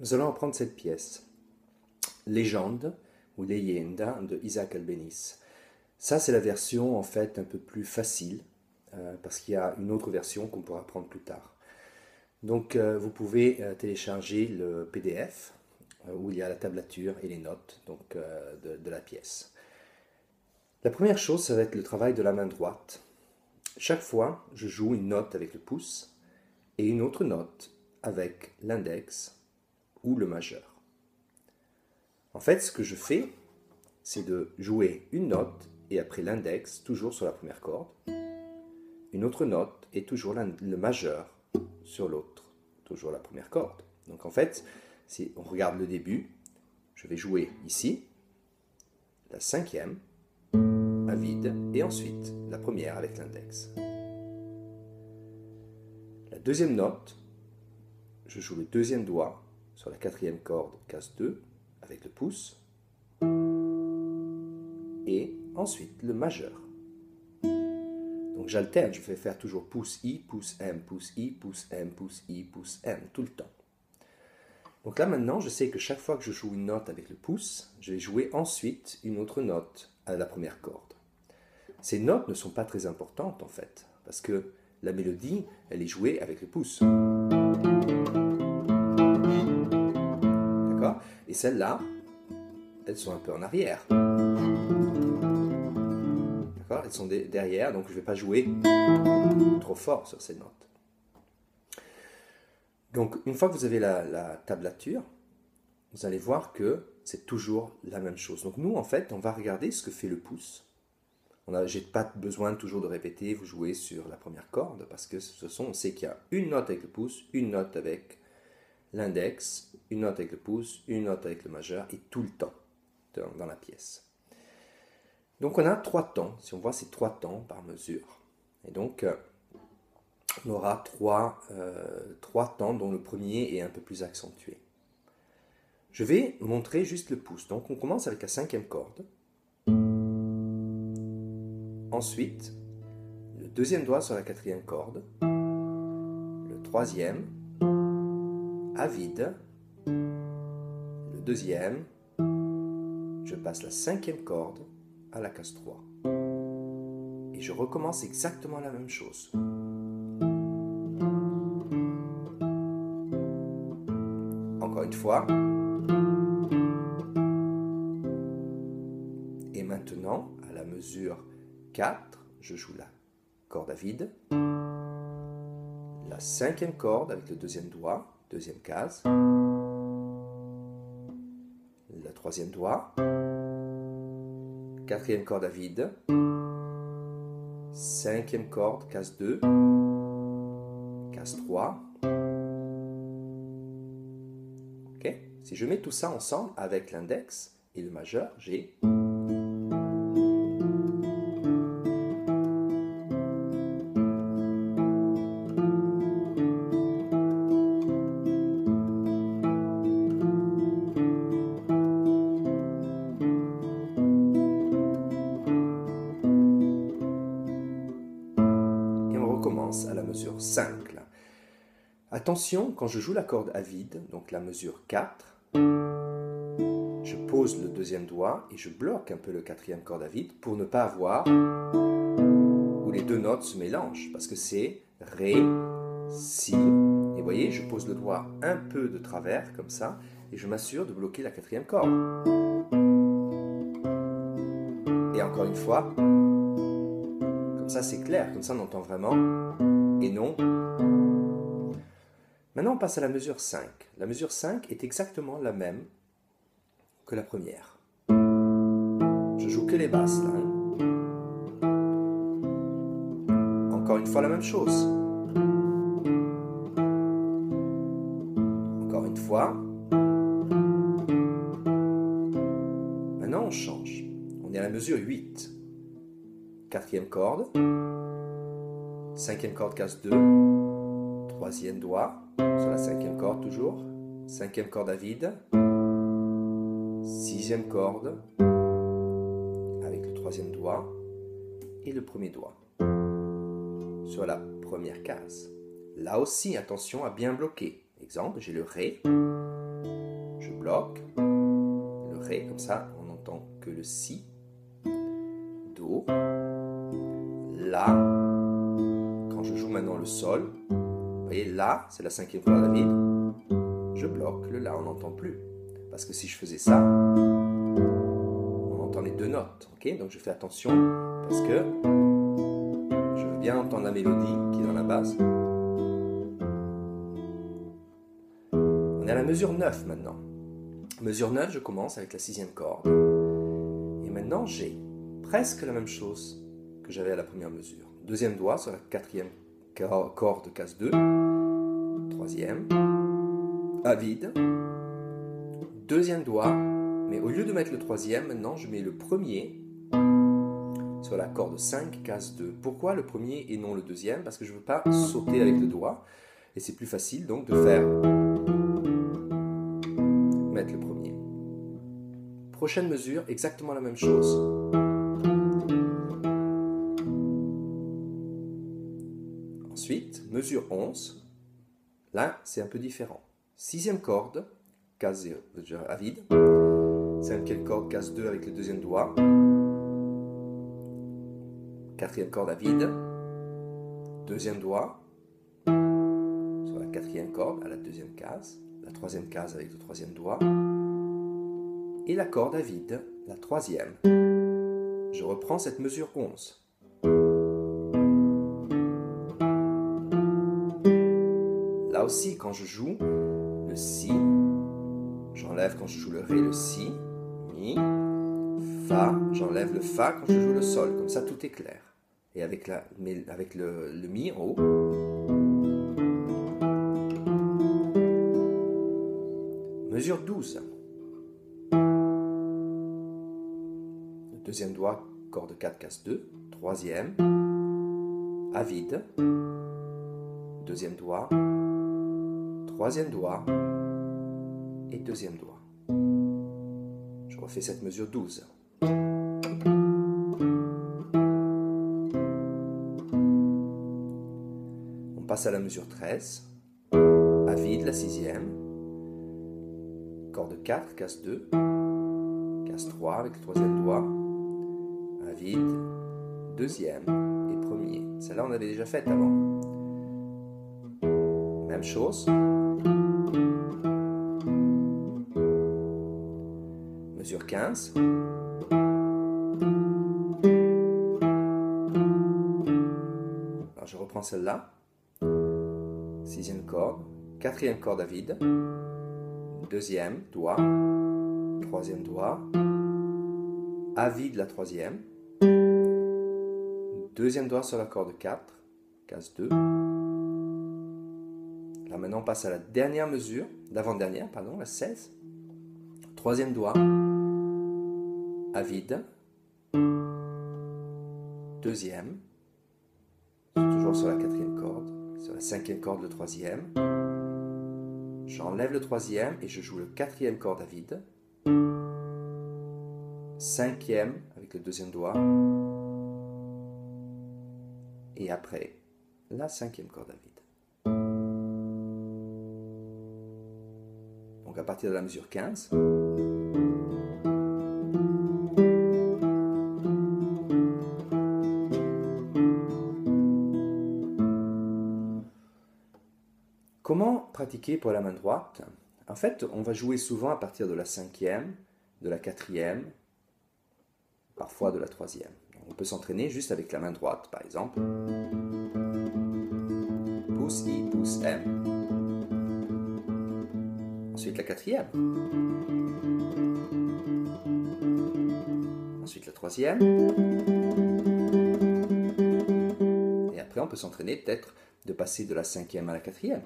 Nous allons apprendre cette pièce, Légende ou Leyenda de Isaac Albéniz. Ça, c'est la version en fait un peu plus facile, parce qu'il y a une autre version qu'on pourra apprendre plus tard. Donc, vous pouvez télécharger le PDF où il y a la tablature et les notes donc, de la pièce. La première chose, ça va être le travail de la main droite. Chaque fois, je joue une note avec le pouce et une autre note avec l'index ou le majeur. En fait, ce que je fais, c'est de jouer une note et après l'index, toujours sur la première corde, une autre note et toujours le majeur sur l'autre, toujours la première corde. Donc en fait, si on regarde le début, je vais jouer ici, la cinquième, à vide, et ensuite la première avec l'index. La deuxième note, je joue le deuxième doigt sur la quatrième corde, case 2, avec le pouce, et ensuite le majeur. Donc j'alterne, je vais faire toujours pouce I, pouce M, pouce I, pouce M, pouce I, pouce M, tout le temps. Donc là maintenant, je sais que chaque fois que je joue une note avec le pouce, je vais jouer ensuite une autre note à la première corde. Ces notes ne sont pas très importantes en fait, parce que la mélodie, elle est jouée avec le pouce. D'accord ? Et celles-là, elles sont un peu en arrière. D'accord ? Elles sont derrière, donc je ne vais pas jouer trop fort sur ces notes. Donc, une fois que vous avez la tablature, vous allez voir que c'est toujours la même chose. Donc, nous, en fait, on va regarder ce que fait le pouce. Je n'ai pas besoin toujours de répéter, vous jouez sur la première corde, parce que on sait qu'il y a une note avec le pouce, une note avec l'index, une note avec le pouce, une note avec le majeur, et tout le temps dans la pièce. Donc, on a 3 temps. Si on voit, c'est 3 temps par mesure. Et donc, on aura 3 temps, dont le premier est un peu plus accentué. Je vais montrer juste le pouce. Donc, on commence avec la cinquième corde. Ensuite, le deuxième doigt sur la quatrième corde. Le troisième, à vide. Le deuxième, je passe la cinquième corde à la case 3. Et je recommence exactement la même chose. Encore une fois. Et maintenant, à la mesure 4, je joue la corde à vide, la cinquième corde avec le deuxième doigt, deuxième case, le troisième doigt, quatrième corde à vide, cinquième corde, case 2, case 3. Ok ? Si je mets tout ça ensemble avec l'index et le majeur, j'ai... commence à la mesure 5. Là. Attention, quand je joue la corde à vide, donc la mesure 4, je pose le deuxième doigt et je bloque un peu le quatrième corde à vide pour ne pas avoir où les deux notes se mélangent, parce que c'est Ré, Si, et vous voyez, je pose le doigt un peu de travers, comme ça, et je m'assure de bloquer la quatrième corde. Et encore une fois, comme ça c'est clair, comme ça on entend vraiment, et non. Maintenant on passe à la mesure 5. La mesure 5 est exactement la même que la première. Je joue que les basses là. Encore une fois la même chose. Encore une fois. Maintenant on change. On est à la mesure 8. Quatrième corde. Cinquième corde case 2. Troisième doigt sur la cinquième corde toujours. Cinquième corde à vide. Sixième corde avec le troisième doigt et le premier doigt sur la première case. Là aussi, attention à bien bloquer. Exemple, j'ai le Ré, bloque le Ré, comme ça on n'entend que le Si, Do, La. Quand je joue maintenant le Sol, vous voyez, La, c'est la cinquième corde à vide, je bloque le La, on n'entend plus. Parce que si je faisais ça, on entend les deux notes, ok? Donc je fais attention, parce que je veux bien entendre la mélodie qui est dans la base. On est à la mesure 9 maintenant. Mesure 9, je commence avec la sixième corde. Et maintenant, j'ai presque la même chose que j'avais à la première mesure. Deuxième doigt sur la quatrième corde, case 2. Troisième, à vide. Deuxième doigt, mais au lieu de mettre le troisième, maintenant je mets le premier sur la corde 5, case 2. Pourquoi le premier et non le deuxième? Parce que je ne veux pas sauter avec le doigt. Et c'est plus facile donc de faire mettre le premier. Prochaine mesure, exactement la même chose. Ensuite, mesure 11. Là, c'est un peu différent. Sixième corde, case à vide. Cinquième corde, case 2 avec le deuxième doigt. Quatrième corde à vide. Deuxième doigt sur la quatrième corde à la deuxième case. La troisième case avec le troisième doigt. Et la corde à vide, la troisième. Je reprends cette mesure 11. Là aussi, quand je joue le Si, j'enlève quand je joue le Ré le Si, Mi, Fa, j'enlève le Fa quand je joue le Sol. Comme ça, tout est clair. Et avec le Mi en haut. Mesure 12. Le deuxième doigt, corde 4, case 2. Troisième, à vide. Deuxième doigt. Troisième doigt. Et deuxième doigt. Je refais cette mesure 12. On passe à la mesure 13. À vide, la sixième. Corde 4, case 2. Case 3 avec le troisième doigt. À vide, deuxième et premier. Celle-là, on avait déjà faite avant. Même chose. Mesure 15. Alors, je reprends celle-là. Sixième corde. Quatrième corde à vide. Deuxième doigt. Troisième doigt. À vide la troisième. Deuxième doigt sur la corde 4. Case 2. Là maintenant on passe à la dernière mesure, l'avant-dernière, pardon, la 16. Troisième doigt, à vide. Deuxième, toujours sur la quatrième corde, sur la cinquième corde le troisième. J'enlève le troisième et je joue le quatrième corde à vide. Cinquième avec le deuxième doigt. Et après, la cinquième corde à vide. Donc à partir de la mesure 15, comment pratiquer pour la main droite? En fait, on va jouer souvent à partir de la cinquième, de la quatrième, parfois de la troisième. On peut s'entraîner juste avec la main droite, par exemple. Pouce I, pouce M. Ensuite la quatrième. Ensuite la troisième. Et après on peut s'entraîner peut-être de passer de la cinquième à la quatrième.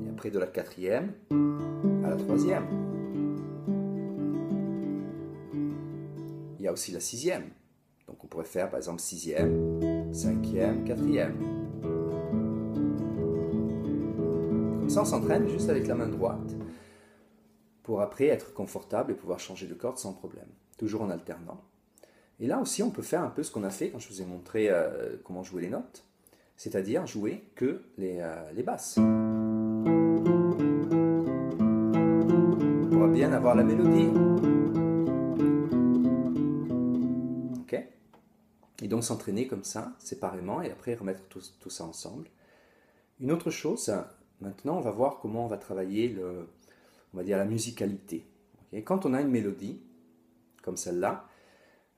Et après de la quatrième à la troisième. Il y a aussi la sixième. Donc on pourrait faire par exemple sixième, cinquième, quatrième. Comme ça on s'entraîne juste avec la main droite pour après être confortable et pouvoir changer de corde sans problème. Toujours en alternant. Et là aussi on peut faire un peu ce qu'on a fait quand je vous ai montré comment jouer les notes. c'est-à-dire jouer que les basses. On va bien avoir la mélodie. Ok? Et donc s'entraîner comme ça, séparément, et après remettre tout ça ensemble. Une autre chose, maintenant on va voir comment on va travailler on va dire la musicalité. Okay? Quand on a une mélodie, comme celle-là,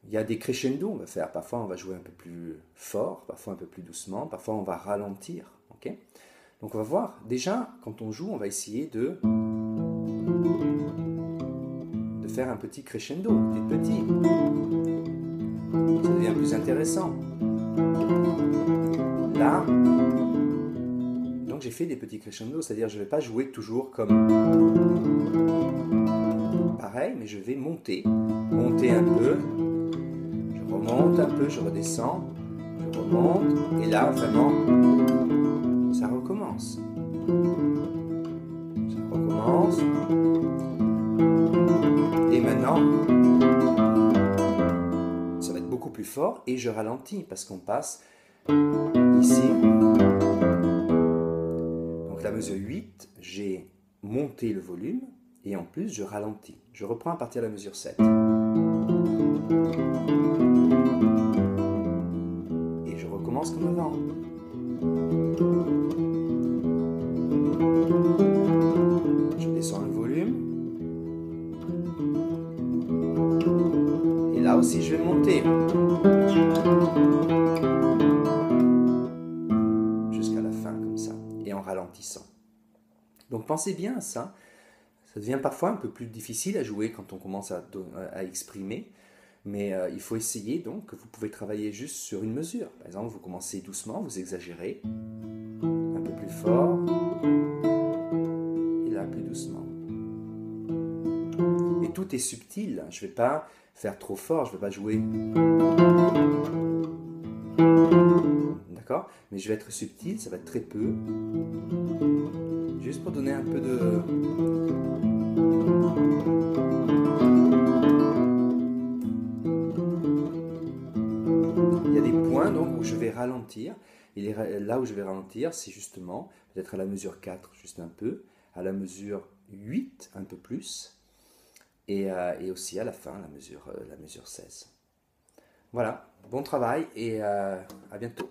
il y a des crescendo on va faire. Parfois on va jouer un peu plus fort, parfois un peu plus doucement, parfois on va ralentir. Okay? Donc on va voir, déjà quand on joue, on va essayer de faire un petit crescendo, des petits. Ça devient plus intéressant. Là, donc j'ai fait des petits crescendo, c'est-à-dire je ne vais pas jouer toujours comme pareil, mais je vais monter un peu, je remonte un peu, je redescends, je remonte, et là vraiment, ça recommence. Ça recommence. Et maintenant, ça va être beaucoup plus fort et je ralentis parce qu'on passe ici. Donc la mesure 8, j'ai monté le volume et en plus je ralentis. Je reprends à partir de la mesure 7. Et je recommence comme avant. Je descends le volume. Et là aussi je vais monter. Jusqu'à la fin comme ça. Et en ralentissant. Donc pensez bien à ça. Ça devient parfois un peu plus difficile à jouer quand on commence à exprimer. Mais il faut essayer donc, vous pouvez travailler juste sur une mesure. Par exemple, vous commencez doucement, vous exagérez. Un peu plus fort. Et là, plus doucement. Et tout est subtil. Je ne vais pas faire trop fort, je ne vais pas jouer. D'accord? Mais je vais être subtil, ça va être très peu. Juste pour donner un peu de... Il y a des points donc où je vais ralentir. Et là où je vais ralentir, c'est justement peut-être à la mesure 4, juste un peu, à la mesure 8, un peu plus, et aussi à la fin, la mesure 16. Voilà, bon travail et à bientôt.